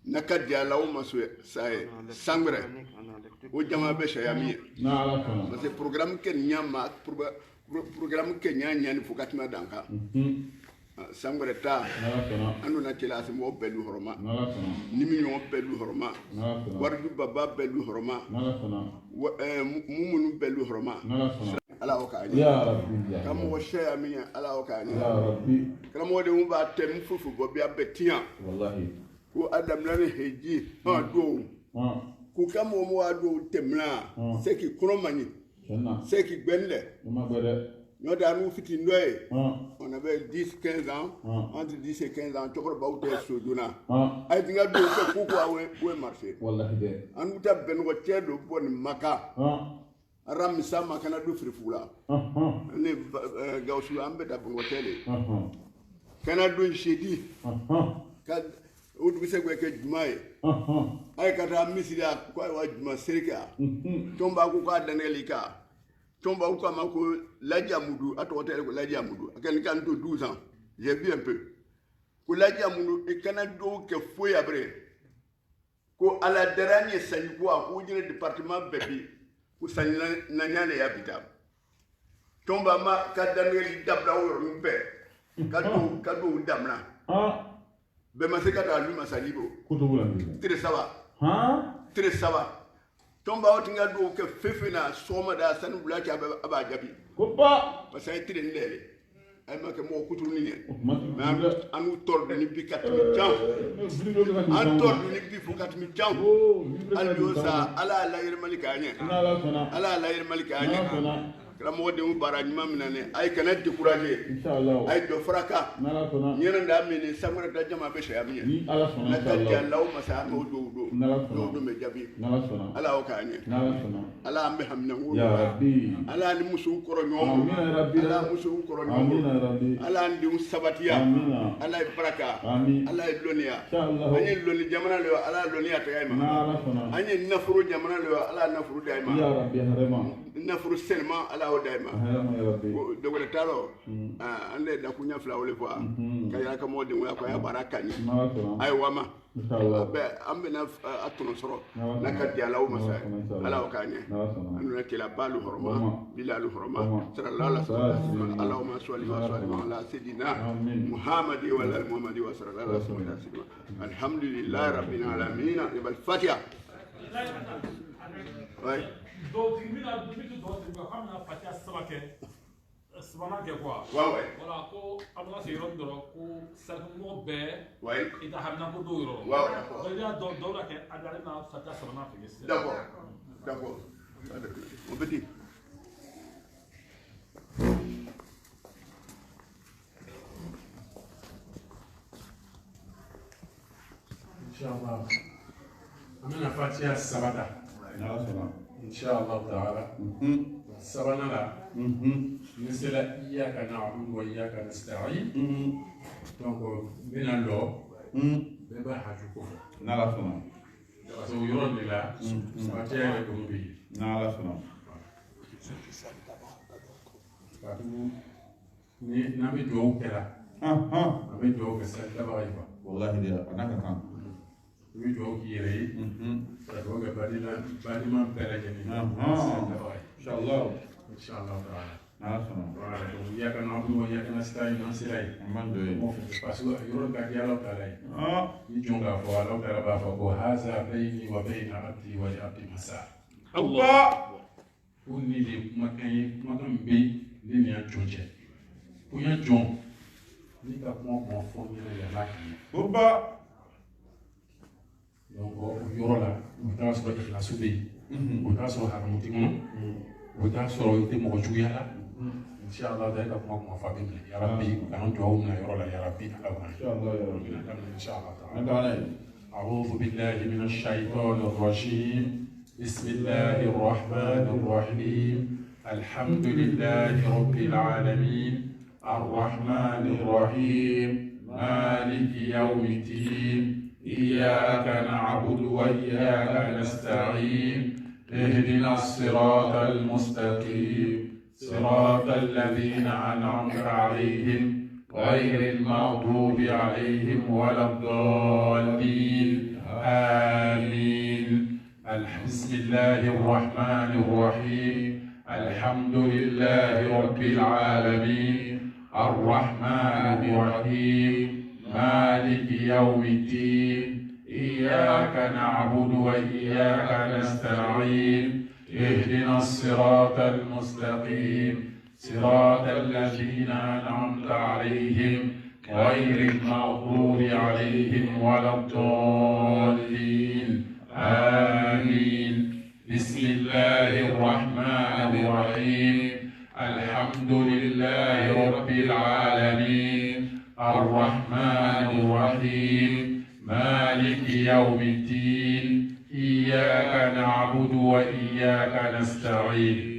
nakadia lawo maso sai sangre o jama be shayami na ala kana parce que programme ken nyama programme ken nyanya fukatma danka sangre ta na kana anu na tela se mo belu horoma na kana nimi nyon belu horoma na kana wardu baba belu horoma na kana mumunu belu horoma na kana ala o ka ya rabbi ya kamo wo shayami ala o ka ya rabbi kamo de umba tem fufu bo bia betia wallahi ko adam na heji ha do ku kamo mo ado temla seki kromani senna seki gbende ma gbede no da nu fiti ndoye on avait 10 15 ans entre 10 et 15 ans tokoro bawte sojuna ay dinga do ko ko we marché wallahi de anu ta ben ko cedo bon maka ram sama kana do frifula ne gawsu ambe da bon hotele kana do shedi ka o du se ke jumaye ay kata misira ko wa juma serika tomba ko ka danelika tomba ko ma ko lajamudu ato hotele ko lajamudu akan kan to 12 ans j'ai vu un peu ko lajamudu e kana do ke foi après ko ala dernier sani ko ko jine département bebi ko sani na nyane ya bitam tomba ma ka daneli dabla wor mpe ka do damna be masika ta luma salibo kutubula ngi tire saba tomba otinga do ke fefena soma da sanu bulaki aba jabi kopa parce que tire ndele ay ma ke mo kutul ni anu tord ni bi kat mi jam an tord ni bi fu kat mi jam alio sa ala la yir malika anya ala la yir malika anya kala mo de bara nyima minane ay kana décourager inshallah ay do fraka ñene nda mini samara da jama be shayami ni ala sona inshallah Allah ma sa mo do me jabi ala o kanye ala ambe hamna ngulu ya rabbi ala ni musu koro ñom amin ya rabbi ala musu koro ñom amin ya rabbi ala ndi sabatiya amin ala baraka amin ala lonia inshallah ani loni jamana le ala lonia tagayma ala sona ani nafuru jamana le ala nafuru dayma ya rabbi harema nafuru selma ala o dayma harema ya rabbi dogo talo ande da kunya fla wole kwa kaya ka modi wa kwa ya baraka ni ay wama inshallah be ambe na atuno soro na ka diala o masa ala o kanye anu na kila balu horma bilalu horma sallallahu alaihi wasallam allahumma salli wa sallim ala sayidina muhammad wa ala muhammad wa sallallahu alaihi wasallam alhamdulillah rabbil alamin ibal fatiha ouais donc mina dumitu do de ko amna fatiha sabake sabana ke quoi ouais voilà ko amna se yoro doro ko salmo be ouais ita hamna ko do yoro ouais ya do la ke adare na fatiha sabana fe d'accord on peut dire inshallah amena fatiha sabata inshallah ta'ala sabana la nisela iyyaka na'budu wa iyyaka nasta'in donc bina lo be ba hajuko nala sona parce que yoro de la fatiha ko bi nala sona katu ni nabi do kala nabi do ke sa tabari ba wallahi dia anaka kan wi do ki yere sa do ga badi ma pere jeni inshallah ta'ala nala sona voilà donc iyyaka na'budu wa iyyaka nasta'in nasirai amando parce que yoro ga dialo talai ni jonga fo ala tala ba fa ko haza bayni wa bayna abdi wa abdi masa Allah kunni de makan be ni ya jonje kunya jon ni ka kuma kuma fɔ n yɛrɛ yɛlɛma k'i o ba donc o yɔrɔ la o bɛ taa sɔrɔ ikilasi bɛ yen o bɛ taa sɔrɔ haramu tɛ kɔnɔ o bɛ taa sɔrɔ i tɛ mɔgɔ juguya la inshallah da ka kuma kuma fa bɛ minɛ yarabi k'an dugawu minɛ yɔrɔ la yarabi ala kɔnɔ inshallah ya rabbi inshallah an taala ye أعوذ بالله من الشيطان الرجيم بسم الله الرحمن الرحيم الحمد لله رب العالمين الرحمن الرحيم مالك يوم الدين إياك نعبد وإياك نستعين اهدنا الصراط المستقيم صراط الذين أنعمت عليهم غير المغضوب عليهم ولا الضالين آمين بسم الله الرحمن الرحيم الحمد لله رب العالمين الرحمن الرحيم مالك يوم الدين إياك نعبد وإياك نستعين اهدنا الصراط المستقيم صراط الذين أنعمت عليهم غير المغضوب عليهم ولا الضالين آمين بسم الله الرحمن الرحيم الحمد لله رب العالمين الرحمن الرحيم مالك يوم الدين إياك نعبد وإياك نستعين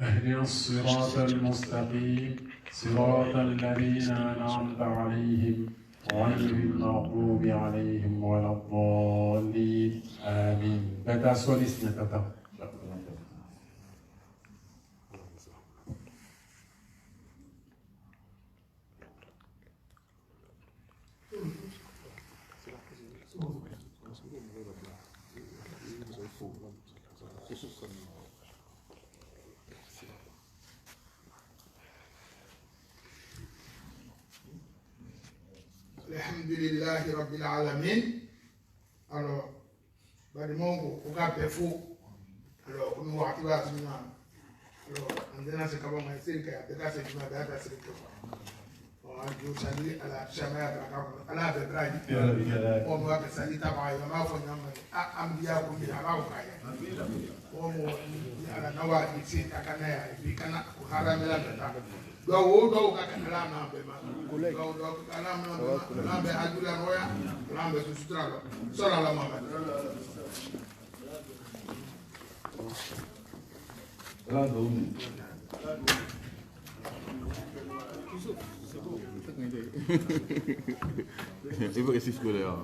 اهدنا الصراط المستقيم صراط الذين أنعمت عليهم غير المغضوب عليهم ولا الضالين آمين. بدا سوليس نتاتا. Alhamdulillahi Rabbil Alamin. Alors, Badimongo, Oga Befo, alors, on va activer à ce moment. Alors, on est dans ce cas, on va essayer de faire des cas, c'est une date à ce moment. On va dire, salut à la chambre, à la bebraille. On va faire salut à Baye, on va faire un Ambia, on va faire on va nawa ici à Canaya, et puis Cana, au Haramela. Donc, on va faire un lambe adula roya lambe sustralo sora la mama la douni il faut que c'est scolaire